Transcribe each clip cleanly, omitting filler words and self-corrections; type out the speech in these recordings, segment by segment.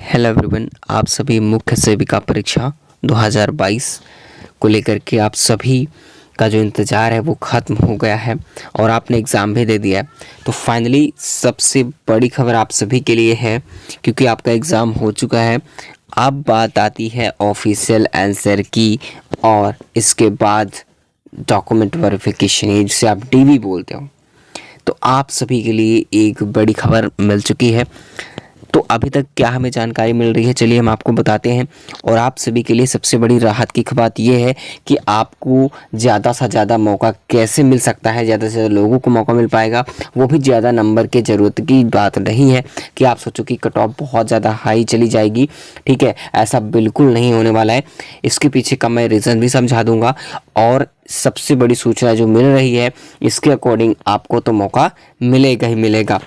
Hello everyone, आप सभी मुख्य सेविका परीक्षा 2022 को लेकर के आप सभी का जो इंतज़ार है वो ख़त्म हो गया है और आपने एग्ज़ाम भी दे दिया है। तो फाइनली सबसे बड़ी खबर आप सभी के लिए है, क्योंकि आपका एग्ज़ाम हो चुका है। अब बात आती है ऑफिशियल आंसर की और इसके बाद डॉक्यूमेंट वेरिफिकेशन, जिसे आप डीवी बोलते हो। तो आप सभी के लिए एक बड़ी खबर मिल चुकी है। तो अभी तक क्या हमें जानकारी मिल रही है, चलिए हम आपको बताते हैं। और आप सभी के लिए सबसे बड़ी राहत की बात यह है कि आपको ज़्यादा से ज़्यादा मौका कैसे मिल सकता है, ज़्यादा से ज़्यादा लोगों को मौका मिल पाएगा। वो भी ज़्यादा नंबर की ज़रूरत की बात नहीं है कि आप सोचो कि कट ऑफ बहुत ज़्यादा हाई चली जाएगी। ठीक है, ऐसा बिल्कुल नहीं होने वाला है। इसके पीछे का मैं रीज़न भी समझा दूंगा। और सबसे बड़ी सूचना जो मिल रही है, इसके अकॉर्डिंग आपको तो मौका मिलेगा ही मिलेगा।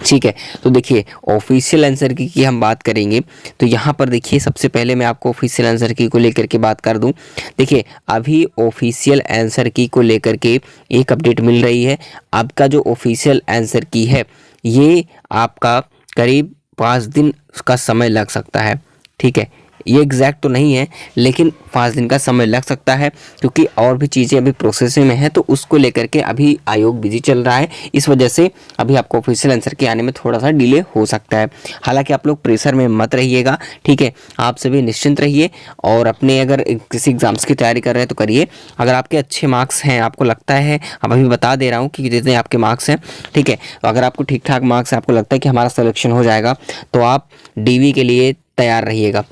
ठीक है, तो देखिए ऑफिशियल आंसर की हम बात करेंगे। तो यहाँ पर देखिए, सबसे पहले मैं आपको ऑफिशियल आंसर की को लेकर के बात कर दूं। देखिए, अभी ऑफिशियल आंसर की को लेकर के एक अपडेट मिल रही है। आपका जो ऑफिशियल आंसर की है, ये आपका करीब 5 दिन का समय लग सकता है। ठीक है, ये एग्जैक्ट तो नहीं है, लेकिन 5 दिन का समय लग सकता है, क्योंकि और भी चीज़ें अभी प्रोसेसिंग में है। तो उसको लेकर के अभी आयोग बिजी चल रहा है, इस वजह से अभी आपको ऑफिशियल आंसर के आने में थोड़ा सा डिले हो सकता है। हालांकि आप लोग प्रेशर में मत रहिएगा। ठीक है, आप सभी निश्चिंत रहिए और अपने अगर किसी एग्जाम्स की तैयारी कर रहे हैं तो करिए। अगर आपके अच्छे मार्क्स हैं, आपको लगता है, अब अभी बता दे रहा हूँ कि जितने आपके मार्क्स हैं, ठीक है, तो अगर आपको ठीक ठाक मार्क्स हैं, आपको लगता है कि हमारा सिलेक्शन हो जाएगा, तो आप डीवी के लिए तैयार रहिएगा।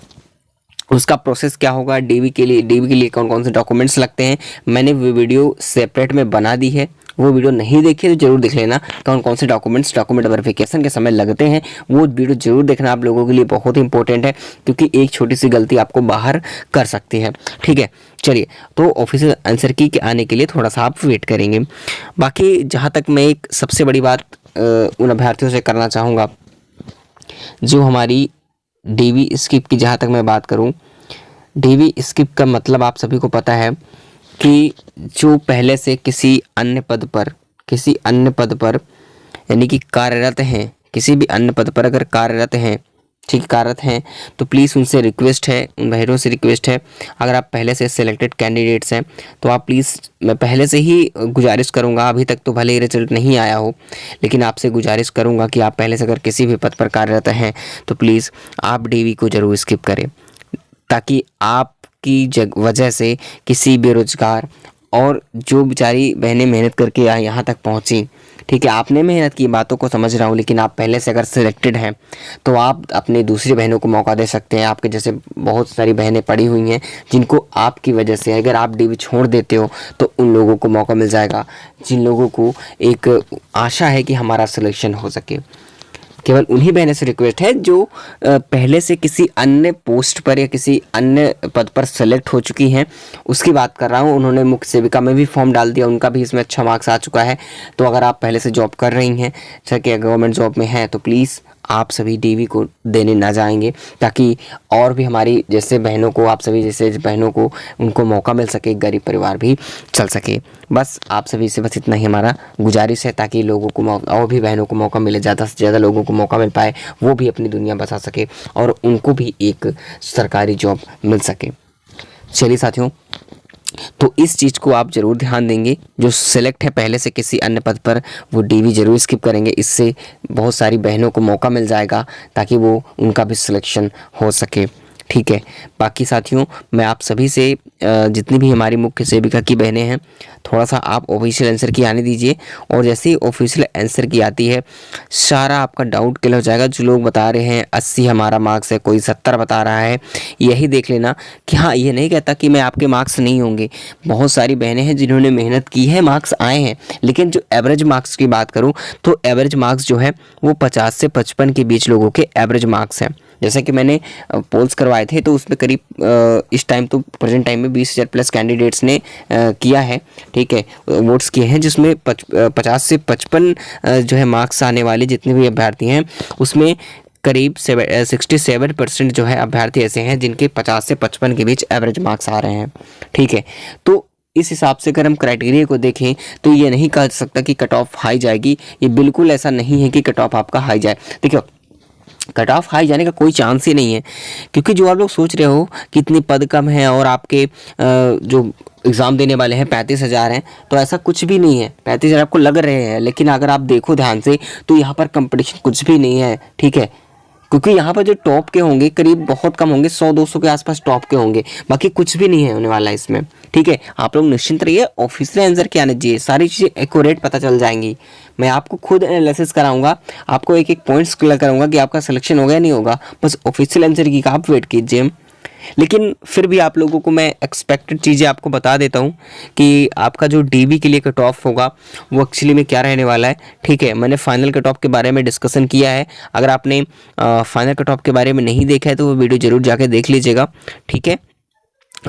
उसका प्रोसेस क्या होगा, डीवी के लिए कौन कौन से डॉक्यूमेंट्स लगते हैं, मैंने वो वीडियो सेपरेट में बना दी है। वो वीडियो नहीं देखी तो जरूर देख लेना, कौन कौन से डॉक्यूमेंट्स डॉक्यूमेंट वेरिफिकेशन के समय लगते हैं। वो वीडियो जरूर देखना, आप लोगों के लिए बहुत इंपॉर्टेंट है, क्योंकि एक छोटी सी गलती आपको बाहर कर सकती है। ठीक है, चलिए, तो ऑफिशियल आंसर की के आने के लिए थोड़ा सा आप वेट करेंगे। बाकी जहाँ तक मैं एक सबसे बड़ी बात उन अभ्यर्थियों से करना चाहूँगा जो हमारी डीवी स्किप की, जहाँ तक मैं बात करूँ, डीवी स्किप का मतलब आप सभी को पता है कि जो पहले से किसी अन्य पद पर यानी कि कार्यरत हैं, किसी भी अन्य पद पर अगर कार्यरत हैं, ठीक, कार्यरत हैं, तो प्लीज़ उनसे रिक्वेस्ट है, उन बहनों से रिक्वेस्ट है, अगर आप पहले से सिलेक्टेड कैंडिडेट्स हैं तो आप प्लीज़, मैं पहले से ही गुजारिश करूंगा, अभी तक तो भले ही रिजल्ट नहीं आया हो, लेकिन आपसे गुजारिश करूंगा कि आप पहले से अगर किसी भी पद पर कार्यरत हैं तो प्लीज़ आप डीवी को ज़रूर स्किप करें, ताकि आपकी वजह से किसी बेरोजगार और जो बेचारी बहनें मेहनत करके यहाँ तक पहुँची, ठीक है, आपने मेहनत की, बातों को समझ रहा हूँ, लेकिन आप पहले से अगर सिलेक्टेड हैं तो आप अपने दूसरी बहनों को मौका दे सकते हैं। आपके जैसे बहुत सारी बहनें पड़ी हुई हैं जिनको आपकी वजह से, अगर आप डीवी छोड़ देते हो तो उन लोगों को मौका मिल जाएगा, जिन लोगों को एक आशा है कि हमारा सिलेक्शन हो सके। केवल उन्हीं बहनों से रिक्वेस्ट है जो पहले से किसी अन्य पोस्ट पर या किसी अन्य पद पर सेलेक्ट हो चुकी हैं, उसकी बात कर रहा हूँ। उन्होंने मुख्य सेविका में भी फॉर्म डाल दिया, उनका भी इसमें अच्छा मार्क्स आ चुका है। तो अगर आप पहले से जॉब कर रही हैं, चाहे गवर्नमेंट जॉब में हैं, तो प्लीज़ आप सभी डीवी को देने ना जाएंगे, ताकि और भी हमारी जैसे बहनों को, आप सभी जैसे बहनों को, उनको मौका मिल सके, गरीब परिवार भी चल सके। बस आप सभी से बस इतना ही हमारा गुजारिश है, ताकि लोगों को और भी बहनों को मौका मिले, ज़्यादा से ज़्यादा लोगों को मौका मिल पाए, वो भी अपनी दुनिया बसा सके और उनको भी एक सरकारी जॉब मिल सके। चलिए साथियों, तो इस चीज़ को आप ज़रूर ध्यान देंगे, जो सिलेक्ट है पहले से किसी अन्य पद पर, वो डीवी ज़रूर स्किप करेंगे। इससे बहुत सारी बहनों को मौका मिल जाएगा, ताकि वो उनका भी सिलेक्शन हो सके। ठीक है, बाकी साथियों, मैं आप सभी से जितनी भी हमारी मुख्य सेविका की बहनें हैं, थोड़ा सा आप ऑफिशियल आंसर की आने दीजिए, और जैसे ही ऑफिशियल आंसर की आती है, सारा आपका डाउट क्लियर हो जाएगा। जो लोग बता रहे हैं 80 हमारा मार्क्स है, कोई 70 बता रहा है, यही देख लेना कि हाँ, ये नहीं कहता कि मैं आपके मार्क्स नहीं होंगे। बहुत सारी बहनें हैं जिन्होंने मेहनत की है, मार्क्स आए हैं, लेकिन जो एवरेज मार्क्स की बात करूँ तो एवरेज मार्क्स जो है वो 50 से 55 के बीच लोगों के एवरेज मार्क्स हैं। जैसे कि मैंने पोल्स करवाए थे, तो उसमें करीब इस टाइम तो प्रेजेंट टाइम में 20,000 प्लस कैंडिडेट्स ने किया है, ठीक है, वोट्स किए हैं, जिसमें 50 से 55 जो है मार्क्स आने वाले जितने भी अभ्यर्थी हैं, उसमें करीब 67% जो है अभ्यर्थी ऐसे हैं जिनके 50 से 55 के बीच एवरेज मार्क्स आ रहे हैं। ठीक है, तो इस हिसाब से अगर हम क्राइटेरिया को देखें तो ये नहीं कहा जा सकता कि कट ऑफ हाई जाएगी। ये बिल्कुल ऐसा नहीं है कि कट ऑफ आपका हाई जाए। देखिए, कट ऑफ हाई जाने का कोई चांस ही नहीं है, क्योंकि जो आप लोग सोच रहे हो कि इतनी पद कम है और आपके जो एग्ज़ाम देने वाले हैं 35,000 हैं, तो ऐसा कुछ भी नहीं है। 35,000 आपको लग रहे हैं, लेकिन अगर आप देखो ध्यान से तो यहाँ पर कंपटीशन कुछ भी नहीं है, ठीक है। क्योंकि यहाँ पर जो टॉप के होंगे करीब बहुत कम होंगे, 100-200 के आसपास टॉप के होंगे, बाकी कुछ भी नहीं है होने वाला इसमें, ठीक है। आप लोग निश्चिंत रहिए, ऑफिशियल आंसर क्या आना चाहिए, सारी चीज़ें एक्यूरेट पता चल जाएंगी। मैं आपको खुद एनालिसिस कराऊंगा, आपको एक एक पॉइंट्स क्लियर कराऊंगा कि आपका सिलेक्शन होगा या नहीं होगा, बस ऑफिशियल आंसर की आप वेट कीजिए। लेकिन फिर भी आप लोगों को मैं एक्सपेक्टेड चीज़ें आपको बता देता हूँ कि आपका जो डीबी के लिए कट ऑफ होगा वो एक्चुअली में क्या रहने वाला है, ठीक है। मैंने फाइनल कट ऑफ के बारे में डिस्कशन किया है, अगर आपने फाइनल कट ऑफ के बारे में नहीं देखा है तो वो वीडियो ज़रूर जाके देख लीजिएगा, ठीक है।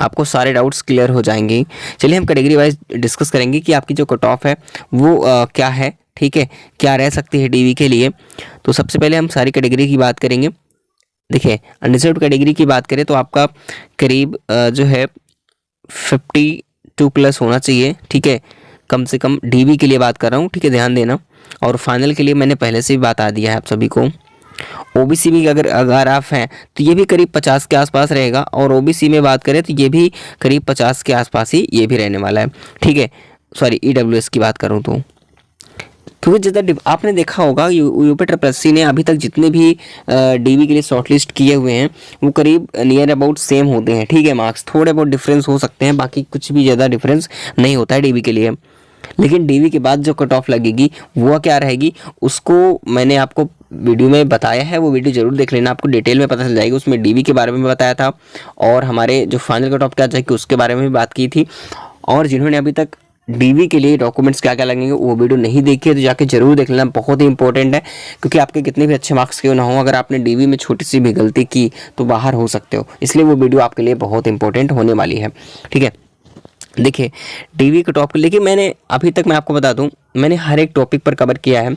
आपको सारे डाउट्स क्लियर हो जाएंगे। चलिए हम कैटेगरी वाइज डिस्कस करेंगे कि आपकी जो कट ऑफ है वो क्या है, ठीक है, क्या रह सकती है डीबी के लिए। तो सबसे पहले हम सारी कैटेगरी की बात करेंगे। देखिए अनरिजर्व्ड कैटेगरी की बात करें तो आपका करीब जो है 52 प्लस होना चाहिए, ठीक है, कम से कम डीबी के लिए बात कर रहा हूँ, ठीक है, ध्यान देना। और फाइनल के लिए मैंने पहले से भी बता दिया है आप सभी को। ओबीसी भी अगर आप हैं तो ये भी करीब 50 के आसपास रहेगा, और ओबीसी में बात करें तो ये भी करीब 50 के आसपास ही ये भी रहने वाला है, ठीक है। सॉरी ईडब्ल्यूएस की बात करूँ तो, क्योंकि जितना आपने देखा होगा यूपी ट्रिपल एससी ने अभी तक जितने भी डीबी के लिए शॉर्टलिस्ट किए हुए हैं वो करीब नियर अबाउट सेम होते हैं, ठीक है। मार्क्स थोड़े बहुत डिफरेंस हो सकते हैं, बाकी कुछ भी ज़्यादा डिफरेंस नहीं होता है डीबी के लिए। लेकिन डीबी के बाद जो कट ऑफ लगेगी वो क्या रहेगी, उसको मैंने आपको वीडियो में बताया है, वो वीडियो जरूर देख लेना, आपको डिटेल में पता चल जाएगी। उसमें डीबी के बारे में बताया था, और हमारे जो फाइनल कट ऑफ क्या जाएगी उसके बारे में भी बात की थी। और जिन्होंने अभी तक डीवी के लिए डॉक्यूमेंट्स क्या क्या लगेंगे वो वीडियो नहीं देखी है तो जाके जरूर देख लेना, बहुत ही इंपॉर्टेंट है। क्योंकि आपके कितने भी अच्छे मार्क्स क्यों ना हो, अगर आपने डीवी में छोटी सी भी गलती की तो बाहर हो सकते हो, इसलिए वो वीडियो आपके लिए बहुत इंपॉर्टेंट होने वाली है, ठीक है। देखिए डीवी के टॉपिक लेके मैंने अभी तक, मैं आपको बता दूं, मैंने हर एक टॉपिक पर कवर किया है।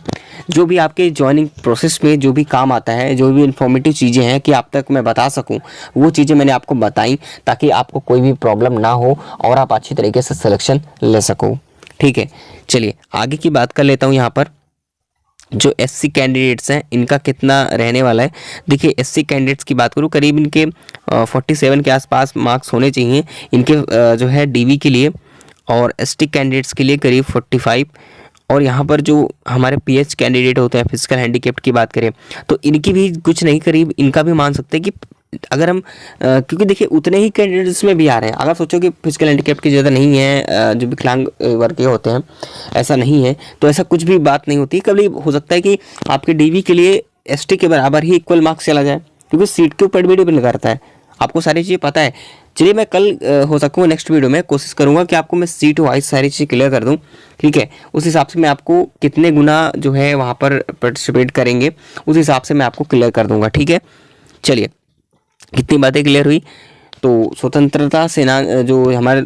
जो भी आपके ज्वाइनिंग प्रोसेस में जो भी काम आता है, जो भी इन्फॉर्मेटिव चीज़ें हैं कि आप तक मैं बता सकूं, वो चीज़ें मैंने आपको बताई ताकि आपको कोई भी प्रॉब्लम ना हो और आप अच्छी तरीके से सिलेक्शन ले सको, ठीक है। चलिए आगे की बात कर लेता हूँ। यहाँ पर जो एससी कैंडिडेट्स हैं इनका कितना रहने वाला है। देखिए एससी कैंडिडेट्स की बात करूँ, करीब इनके 47 के आसपास मार्क्स होने चाहिए इनके जो है डीवी के लिए, और एसटी कैंडिडेट्स के लिए करीब 45। और यहाँ पर जो हमारे पीएच कैंडिडेट होते हैं, फिजिकल हैंडीकैप्ड की बात करें तो इनकी भी कुछ नहीं, करीब इनका भी मान सकते हैं कि अगर हम क्योंकि देखिए उतने ही कैंडिडेट्स में भी आ रहे हैं। अगर सोचो कि फिजिकल हैंडीकैप्ड की ज़्यादा नहीं है, जो विकलांग वर्ग के होते हैं, ऐसा नहीं है, तो ऐसा कुछ भी बात नहीं होती। कभी हो सकता है कि आपके डीवी के लिए एसटी के बराबर ही इक्वल मार्क्स चला जाए, क्योंकि सीट के ऊपर भी डिपेंड करता है। आपको सारी चीज़ें पता है। चलिए मैं कल हो सकूँ नेक्स्ट वीडियो में कोशिश करूँगा कि आपको मैं सीट वाइज सारी चीज़ें क्लियर कर दूँ, ठीक है। उस हिसाब से मैं आपको कितने गुना जो है वहाँ पर पार्टिसिपेट करेंगे उस हिसाब से मैं आपको क्लियर कर दूँगा, ठीक है। चलिए कितनी बातें क्लियर हुई। तो स्वतंत्रता सेना जो हमारे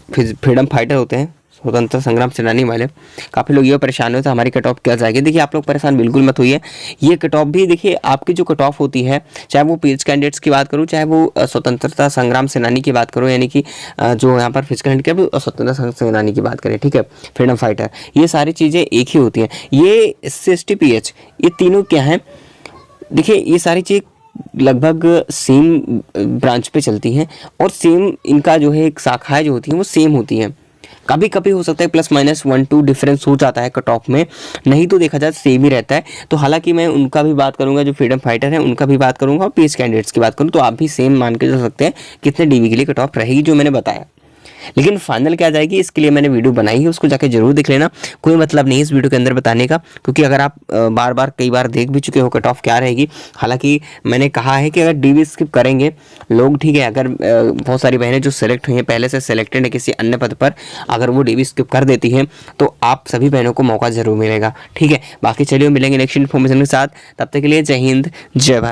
फ्रीडम फाइटर होते हैं, स्वतंत्रता संग्राम सेनानी वाले, काफ़ी लोग ये परेशान हुए थे हमारी कट ऑफ क्या जाएगी। देखिए आप लोग परेशान बिल्कुल मत होइए, ये कट ऑफ भी देखिए आपकी जो कट ऑफ होती है, चाहे वो पीएच कैंडिडेट्स की बात करूँ, चाहे वो स्वतंत्रता संग्राम सेनानी की बात करूँ, यानी कि जो यहाँ पर फिजिकल हैंडीकैप और स्वतंत्रता सेनानी की बात करें, ठीक है, फ्रीडम फाइटर, ये सारी चीज़ें एक ही होती हैं। ये SC/ST PH ये तीनों क्या हैं, देखिए ये सारी चीज़ लगभग सेम ब्रांच पे चलती हैं, और सेम इनका जो है एक शाखाएं जो होती हैं वो सेम होती हैं। कभी कभी हो सकता है +-1-2 डिफरेंस हो जाता है कट ऑफ में, नहीं तो देखा जाए सेम ही रहता है। तो हालांकि मैं उनका भी बात करूंगा, जो फ्रीडम फाइटर है उनका भी बात करूंगा, और पीएच कैंडिडेट्स की बात करूँ तो आप भी सेम मान के चल सकते हैं कितने डीवी के लिए कट ऑफ रहेगी जो मैंने बताया। लेकिन फाइनल क्या जाएगी इसके लिए मैंने वीडियो बनाई है, उसको जाके जरूर देख लेना। कोई मतलब नहीं इस वीडियो के अंदर बताने का, क्योंकि अगर आप बार बार कई बार देख भी चुके हो कट ऑफ क्या रहेगी। हालांकि मैंने कहा है कि अगर डीवी स्किप करेंगे लोग, ठीक है, अगर बहुत सारी बहनें जो सेलेक्ट हुई हैं, पहले से सेलेक्टेड है किसी अन्य पद पर, अगर वो डीवी स्किप कर देती हैं तो आप सभी बहनों को मौका जरूर मिलेगा, ठीक है। बाकी चलिए मिलेंगे नेक्स्ट इन्फॉर्मेशन के साथ, तब तक के लिए जय हिंद जय भारत।